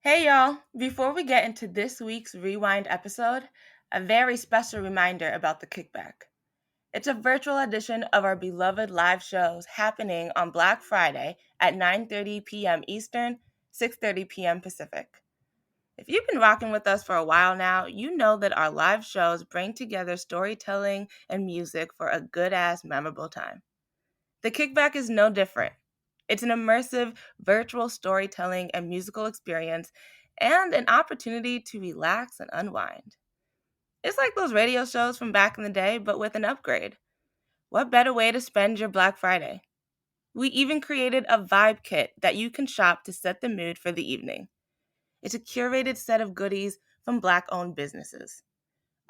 Hey y'all, before we get into this week's Rewind episode, a very special reminder about the Kickback. It's a virtual edition of our beloved live shows happening on Black Friday at 9:30 p.m. Eastern, 6:30 p.m. Pacific. If you've been rocking with us for a while now, you know that our live shows bring together storytelling and music for a good-ass memorable time. The Kickback is no different. It's an immersive virtual storytelling and musical experience and an opportunity to relax and unwind. It's like those radio shows from back in the day, but with an upgrade. What better way to spend your Black Friday? We even created a vibe kit that you can shop to set the mood for the evening. It's a curated set of goodies from Black owned businesses.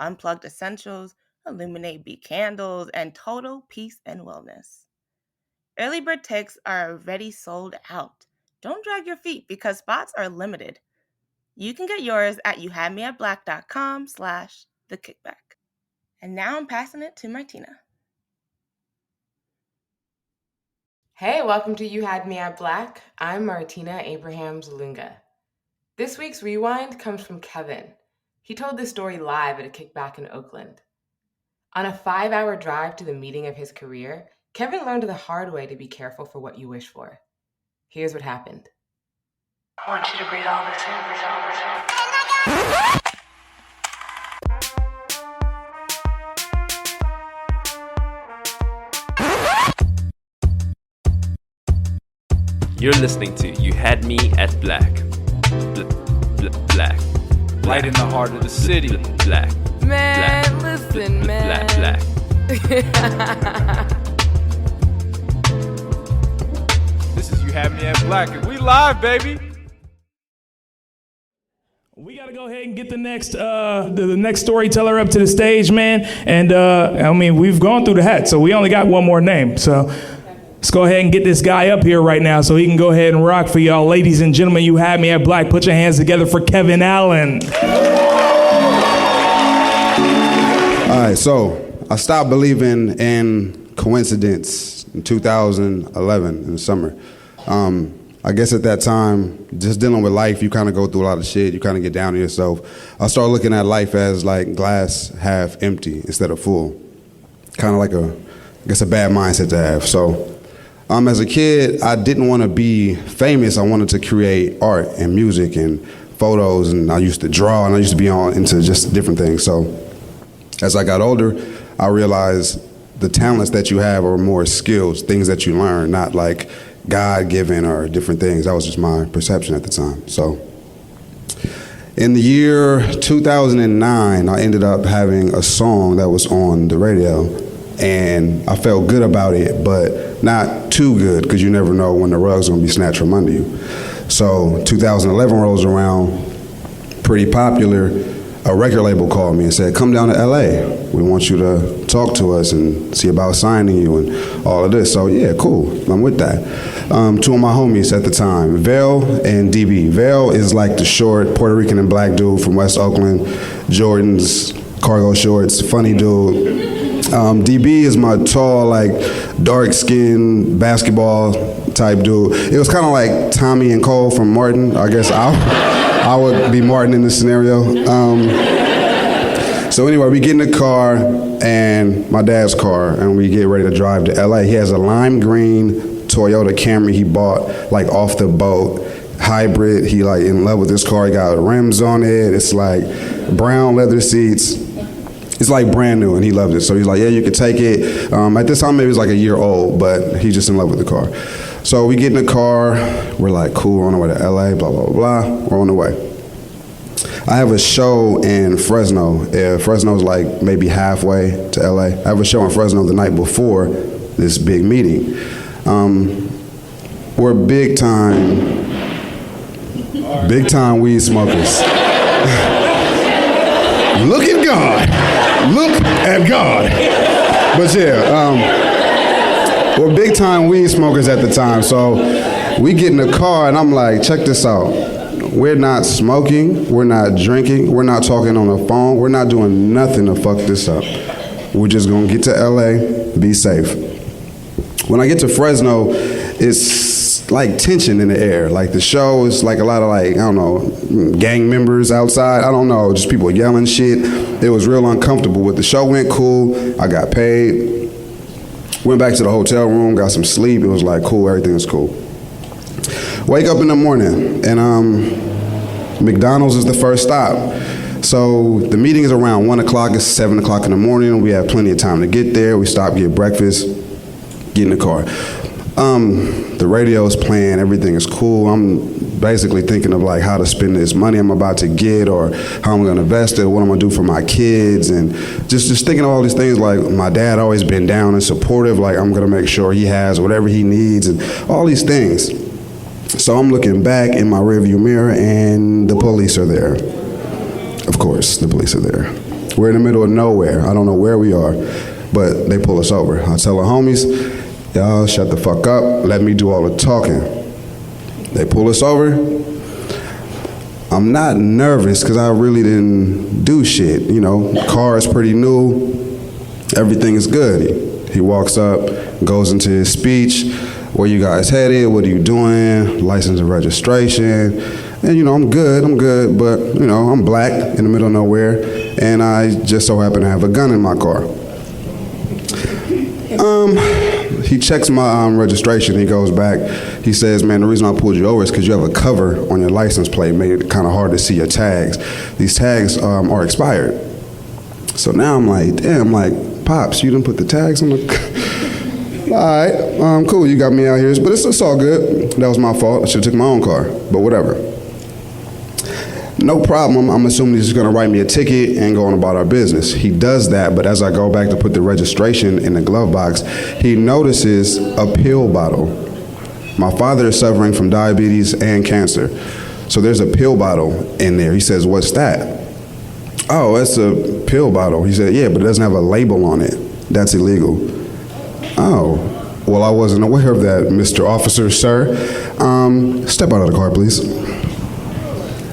Unplugged essentials, Illuminate Beat candles, and total peace and wellness. Early bird tickets are already sold out. Don't drag your feet because spots are limited. You can get yours at youhadmeatblack.com/thekickback. And now I'm passing it to Martina. Hey, welcome to You Had Me at Black. I'm Martina Abrahams-Lunga. This week's Rewind comes from Kevin. He told this story live at a kickback in Oakland. On a 5-hour drive to the meeting of his career, Kevin learned the hard way to be careful for what you wish for. Here's what happened. I want you to breathe all this in, breathe all this in. You're listening to You Had Me at Black. Black. Light in the heart of the city. Black. Man, Black. listen, man. Black. This is You Had Me at Black, and we live, baby. We got to go ahead and get the next storyteller up to the stage, man. And we've gone through the hat, so we only got one more name. So let's go ahead and get this guy up here right now so he can go ahead and rock for y'all. Ladies and gentlemen, You Had Me at Black. Put your hands together for Kevin Allen. All right, so I stopped believing in coincidence in 2011 in the summer. I guess at that time, just dealing with life, you kind of go through a lot of shit. You kind of get down on yourself. I started looking at life as like glass half empty instead of full. Kind of like a bad mindset to have. So as a kid, I didn't want to be famous. I wanted to create art and music and photos, and I used to draw, and I used to be into just different things. So as I got older, I realized the talents that you have are more skills, things that you learn, not like God-given or different things. That was just my perception at the time. So in the year 2009, I ended up having a song that was on the radio, and I felt good about it, but not too good, because you never know when the rug's gonna be snatched from under you. So 2011 rolls around, pretty popular. A record label called me and said, come down to LA. We want you to talk to us and see about signing you and all of this. So yeah, cool, I'm with that. Two of my homies at the time, Vale and DB. Vale is like the short Puerto Rican and black dude from West Oakland, Jordan's cargo shorts, funny dude. DB is my tall, like dark-skinned basketball type dude. It was kind of like Tommy and Cole from Martin. I guess I would be Martin in this scenario. So anyway, we get in the car, and my dad's car, and we get ready to drive to LA. He has a lime green Toyota Camry he bought like off the boat, hybrid. He like in love with this car. He got rims on it. It's like brown leather seats. It's like brand new, and he loved it. So he's like, yeah, you could take it. At this time, maybe it was like a year old, but he's just in love with the car. So we get in the car. We're like, cool, we're on the way to LA, blah, blah, blah. We're on the way. I have a show in Fresno. Fresno's like maybe halfway to LA. I have a show in Fresno the night before this big meeting. We're big time weed smokers. Look at God. Look at God. But yeah, we're big time weed smokers at the time. So we get in the car and I'm like, check this out. We're not smoking, we're not drinking, we're not talking on the phone, we're not doing nothing to fuck this up. We're just gonna get to LA, be safe. When I get to Fresno, it's like tension in the air. Like the show is like a lot of like, I don't know, gang members outside. I don't know, just people yelling shit. It was real uncomfortable. But the show went cool. I got paid. Went back to the hotel room, got some sleep. It was like cool, everything was cool. Wake up in the morning and McDonald's is the first stop. So the meeting is around 1 o'clock, it's 7 o'clock in the morning. We have plenty of time to get there. We stop, get breakfast, get in the car. The radio is playing, everything is cool. I'm basically thinking of like how to spend this money I'm about to get or how I'm gonna invest it, what I'm gonna do for my kids, and just thinking of all these things. Like my dad always been down and supportive, like I'm gonna make sure he has whatever he needs and all these things. So I'm looking back in my rearview mirror and the police are there. Of course, the police are there. We're in the middle of nowhere. I don't know where we are, but they pull us over. I tell the homies, y'all shut the fuck up, let me do all the talking. They pull us over. I'm not nervous because I really didn't do shit. You know, the car is pretty new, everything is good. He walks up, goes into his speech. Where you guys headed? What are you doing? License and registration. And you know, I'm good, but you know, I'm black in the middle of nowhere, and I just so happen to have a gun in my car. He checks my registration, he goes back, he says, man, the reason I pulled you over is because you have a cover on your license plate, made it kind of hard to see your tags. These tags are expired. So now I'm like, damn, like, Pops, you didn't put the tags on the all right, cool, you got me out here, but it's all good. That was my fault, I should've took my own car, but whatever. No problem, I'm assuming he's just gonna write me a ticket and go on about our business. He does that, but as I go back to put the registration in the glove box, he notices a pill bottle. My father is suffering from diabetes and cancer, so there's a pill bottle in there. He says, what's that? Oh, that's a pill bottle. He said, yeah, but it doesn't have a label on it. That's illegal. Oh, well, I wasn't aware of that, Mr. Officer, sir. Step out of the car, please.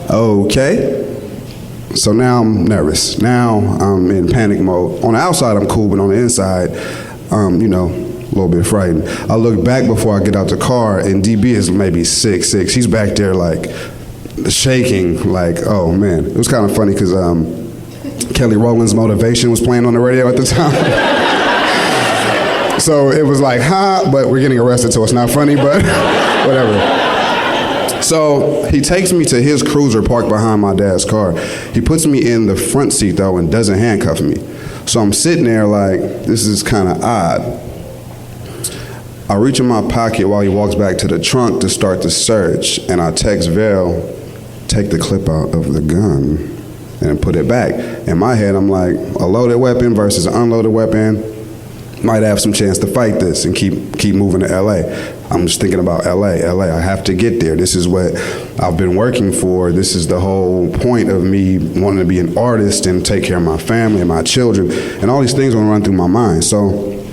Okay. So now I'm nervous. Now I'm in panic mode. On the outside, I'm cool, but on the inside, you know, a little bit frightened. I look back before I get out the car, and DB is maybe 6'6". He's back there, like, shaking, like, oh, man. It was kind of funny, because Kelly Rowland's Motivation was playing on the radio at the time. So it was like, but we're getting arrested, so it's not funny, but whatever. So he takes me to his cruiser parked behind my dad's car. He puts me in the front seat, though, and doesn't handcuff me. So I'm sitting there like, this is kind of odd. I reach in my pocket while he walks back to the trunk to start the search, and I text Val, take the clip out of the gun and put it back. In my head, I'm like, a loaded weapon versus an unloaded weapon. Might have some chance to fight this and keep moving to LA. I'm just thinking about LA, I have to get there. This is what I've been working for. This is the whole point of me wanting to be an artist and take care of my family and my children. And all these things will run through my mind. So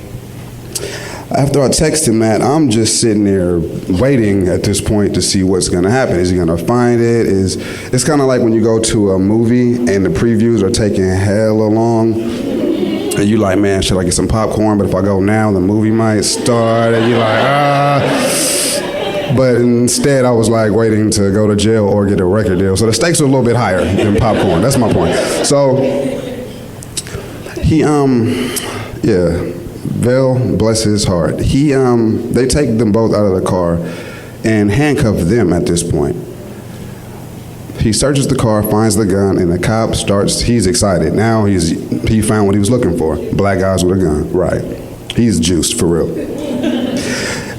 after I text him that, I'm just sitting there waiting at this point to see what's gonna happen. Is he gonna find it? It's kind of like when you go to a movie and the previews are taking hella long. And you like, man, should I get some popcorn? But if I go now, the movie might start. And you're like, But instead, I was like waiting to go to jail or get a record deal. So the stakes are a little bit higher than popcorn. That's my point. So he, Val, bless his heart. They take them both out of the car and handcuff them at this point. He searches the car, finds the gun, and the cop he's excited. Now he found what he was looking for. Black guys with a gun, right. He's juiced, for real.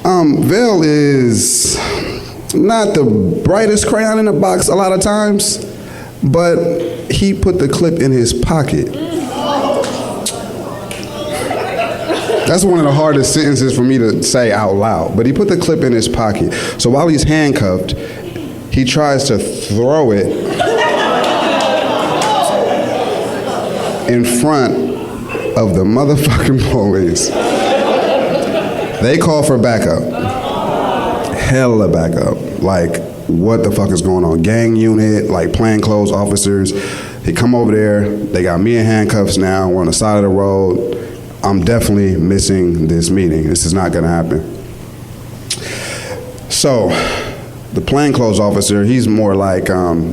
Val is not the brightest crayon in the box a lot of times, but he put the clip in his pocket. That's one of the hardest sentences for me to say out loud, but he put the clip in his pocket. So while he's handcuffed, he tries to throw it in front of the motherfucking police. They call for backup. Hella backup. Like, what the fuck is going on? Gang unit, like plainclothes officers. He come over there. They got me in handcuffs now. We're on the side of the road. I'm definitely missing this meeting. This is not gonna happen. So, the plainclothes officer, he's more like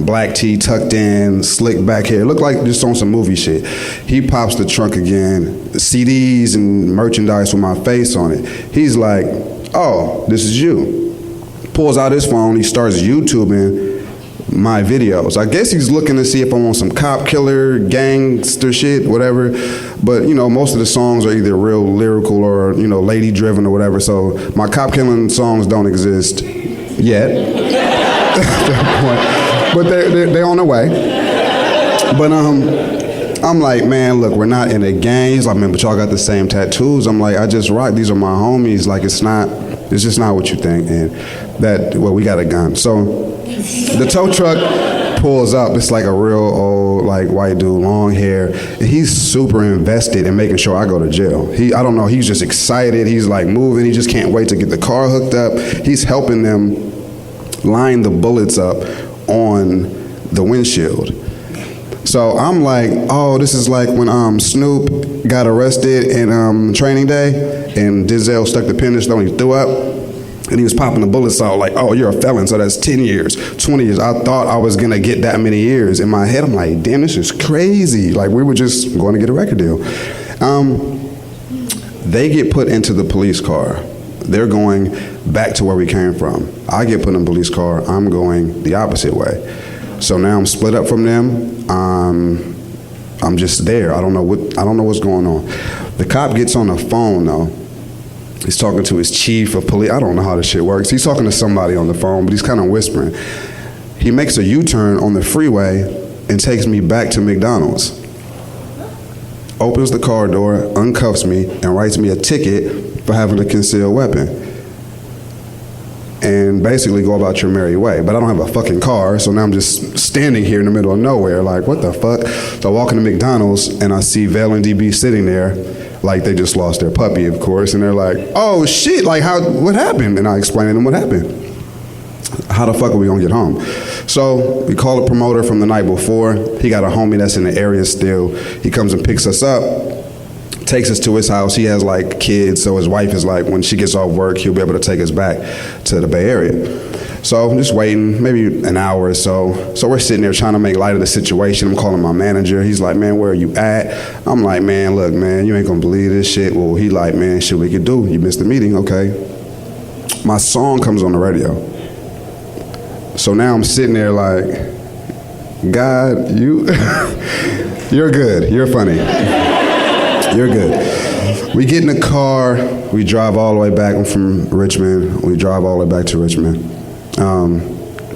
black tee tucked in, slick back hair. Looked like just on some movie shit. He pops the trunk again, CDs and merchandise with my face on it. He's like, oh, this is you. Pulls out his phone, he starts YouTubing my videos. I guess he's looking to see if I'm on some cop killer, gangster shit, whatever. But, you know, most of the songs are either real lyrical or, you know, lady driven or whatever. So my cop killing songs don't exist yet. But they're on their way. But I'm like, man, look, we're not in a gang. He's like, man, but y'all got the same tattoos. I'm like, I just rock. These are my homies. Like, it's just not what you think. And we got a gun. So the tow truck pulls up. It's like a real old, like, white dude, long hair. And he's super invested in making sure I go to jail. I don't know, he's just excited. He's like moving. He just can't wait to get the car hooked up. He's helping them line the bullets up on the windshield. So I'm like, oh, this is like when Snoop got arrested in Training Day and Denzel stuck the pin in his throat and he threw up. And he was popping the bullets out like, oh, you're a felon, so that's 10 years, 20 years. I thought I was gonna get that many years. In my head, I'm like, damn, this is crazy. Like, we were just going to get a record deal. They get put into the police car. They're going back to where we came from. I get put in the police car, I'm going the opposite way. So now I'm split up from them. I'm just there. I don't know what's going on. The cop gets on the phone though. He's talking to his chief of police. I don't know how this shit works. He's talking to somebody on the phone, but he's kind of whispering. He makes a U-turn on the freeway and takes me back to McDonald's. Opens the car door, uncuffs me, and writes me a ticket for having a concealed weapon. And basically go about your merry way. But I don't have a fucking car, so now I'm just standing here in the middle of nowhere, like, what the fuck? So I walk into McDonald's, and I see Vale and DB sitting there, like they just lost their puppy, of course, and they're like, oh shit, like what happened? And I explained to them what happened. How the fuck are we gonna get home? So we call a promoter from the night before. He got a homie that's in the area still. He comes and picks us up, takes us to his house. He has like kids, so his wife is like, when she gets off work, he'll be able to take us back to the Bay Area. So I'm just waiting, maybe an hour or so. So we're sitting there trying to make light of the situation. I'm calling my manager. He's like, man, where are you at? I'm like, man, look, man, you ain't gonna believe this shit. Well, he like, man, shit we could do. You missed the meeting, okay. My song comes on the radio. So now I'm sitting there like, God, you're good, you're funny. You're good. We get in the car, we drive all the way back. I'm from Richmond. We drive all the way back to Richmond.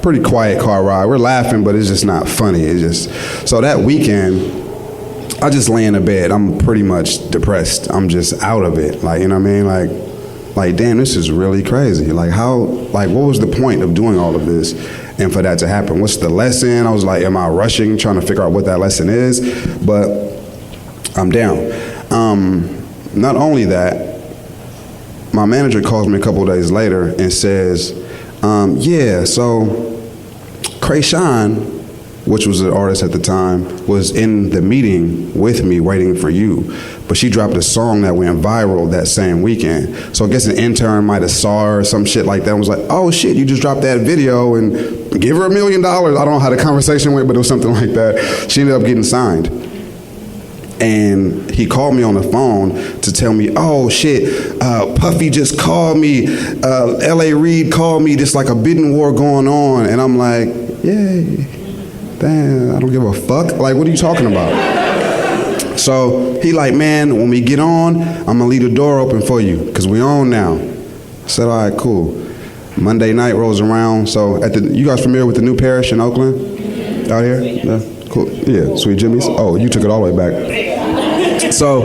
Pretty quiet car ride. We're laughing, but it's just not funny. So that weekend, I just lay in the bed. I'm pretty much depressed. I'm just out of it. Like, you know what I mean? Like, damn, this is really crazy. Like, what was the point of doing all of this and for that to happen? What's the lesson? I was like, am I rushing, trying to figure out what that lesson is? But I'm down. Not only that, my manager calls me a couple of days later and says, yeah, so Precaution, which was an artist at the time, was in the meeting with me waiting for you. But she dropped a song that went viral that same weekend. So I guess an intern might have saw her or some shit like that and was like, oh shit, you just dropped that video and give her $1 million. I don't know how the conversation went, but it was something like that. She ended up getting signed. And he called me on the phone to tell me, oh shit, Puffy just called me, L.A. Reid called me, just like a bidding war going on. And I'm like, yay, damn, I don't give a fuck. Like, what are you talking about? So he like, man, when we get on, I'm gonna leave the door open for you, because we on now. I said, all right, cool. Monday night rolls around. So you guys familiar with the new parish in Oakland? Out here? Yeah, cool. Yeah, Sweet Jimmy's. Oh, you took it all the way back. So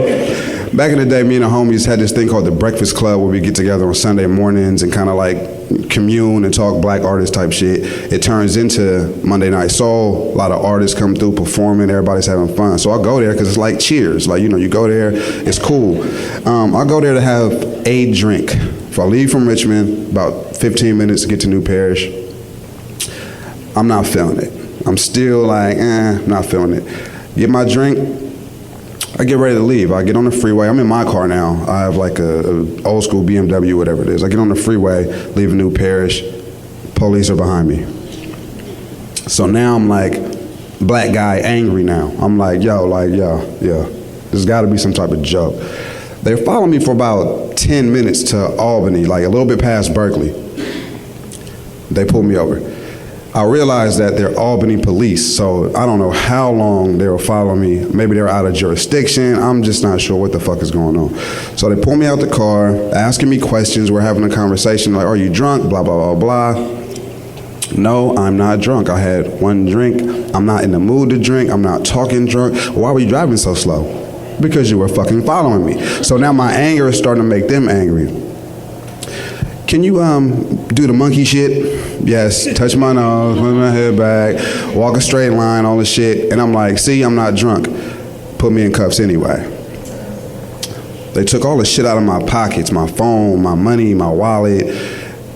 back in the day, me and the homies had this thing called the Breakfast Club where we get together on Sunday mornings and kind of like commune and talk black artist type shit. It turns into Monday Night Soul. A lot of artists come through performing. Everybody's having fun. So I go there because it's like Cheers. Like, you know, you go there, it's cool. I go there to have a drink. If I leave from Richmond, about 15 minutes to get to New Parish, I'm not feeling it. I'm still like, not feeling it. Get my drink, I get ready to leave. I get on the freeway. I'm in my car now. I have like a old school BMW, whatever it is. I get on the freeway, leave New Parish. Police are behind me. So now I'm like, black guy angry now. I'm like, yo, there's gotta be some type of joke. They followed me for about 10 minutes to Albany, like a little bit past Berkeley. They pulled me over. I realized that they're Albany police, so I don't know how long they were following me. Maybe they were out of jurisdiction. I'm just not sure what the fuck is going on. So they pulled me out the car, asking me questions. We're having a conversation like, are you drunk? Blah, blah, blah, blah. No, I'm not drunk. I had one drink. I'm not in the mood to drink. I'm not talking drunk. Why were you driving so slow? Because you were fucking following me. So now my anger is starting to make them angry. Can you do the monkey shit? Yes, touch my nose, put my head back, walk a straight line, all this shit. And I'm like, see, I'm not drunk. Put me in cuffs anyway. They took all the shit out of my pockets, my phone, my money, my wallet,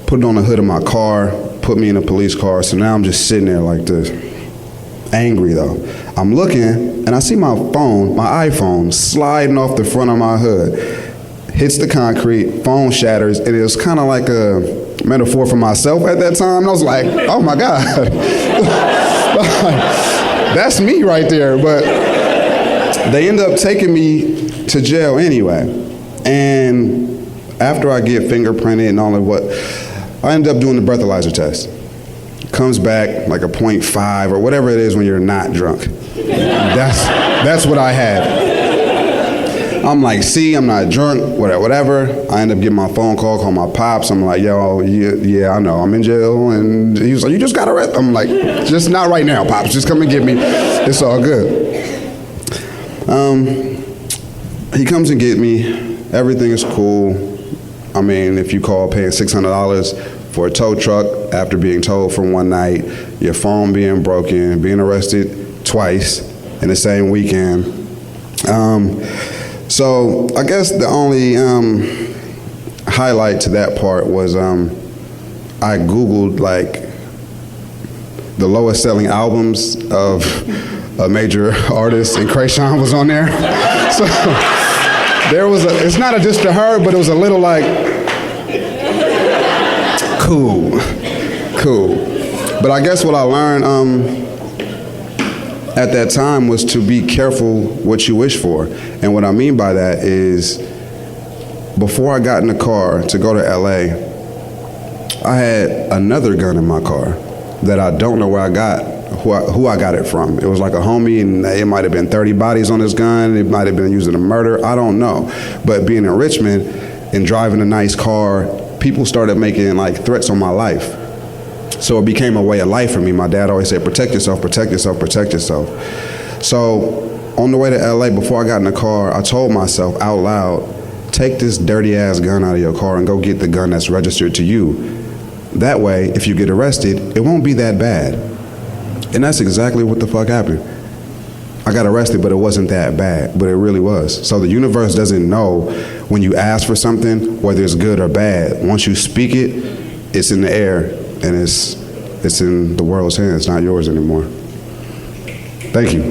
put it on the hood of my car, put me in a police car. So now I'm just sitting there like this, angry though. I'm looking and I see my phone, my iPhone, sliding off the front of my hood. Hits the concrete, phone shatters, and it was kind of like a metaphor for myself at that time. And I was like, oh my God. That's me right there. But they end up taking me to jail anyway. And after I get fingerprinted and all of what, I end up doing the breathalyzer test. Comes back like a 0.5 or whatever it is when you're not drunk. That's what I had. I'm like, see, I'm not drunk, whatever. I end up getting my phone call my pops. I'm like, yo, yeah, I know, I'm in jail. And he was like, you just got arrested. I'm like, just not right now, pops. Just come and get me. It's all good. He comes and get me. Everything is cool. I mean, if you call paying $600 for a tow truck after being towed for one night, your phone being broken, being arrested twice in the same weekend. So I guess the only highlight to that part was I Googled like the lowest selling albums of a major artist, and Precaution was on there. So there was it's not a diss to her, but it was a little like, cool. But I guess what I learned at that time was to be careful what you wish for. And what I mean by that is, before I got in the car to go to LA, I had another gun in my car that I don't know where I got, who I got it from. It was like a homie, and it might have been 30 bodies on this gun. It might have been used in a murder. I don't know. But being in Richmond and driving a nice car, people started making like threats on my life. So it became a way of life for me. My dad always said, protect yourself, protect yourself, protect yourself. So on the way to LA, before I got in the car, I told myself out loud, take this dirty ass gun out of your car and go get the gun that's registered to you. That way, if you get arrested, it won't be that bad. And that's exactly what the fuck happened. I got arrested, but it wasn't that bad, but it really was. So the universe doesn't know when you ask for something, whether it's good or bad. Once you speak it, it's in the air. And it's in the world's hands, it's not yours anymore. Thank you.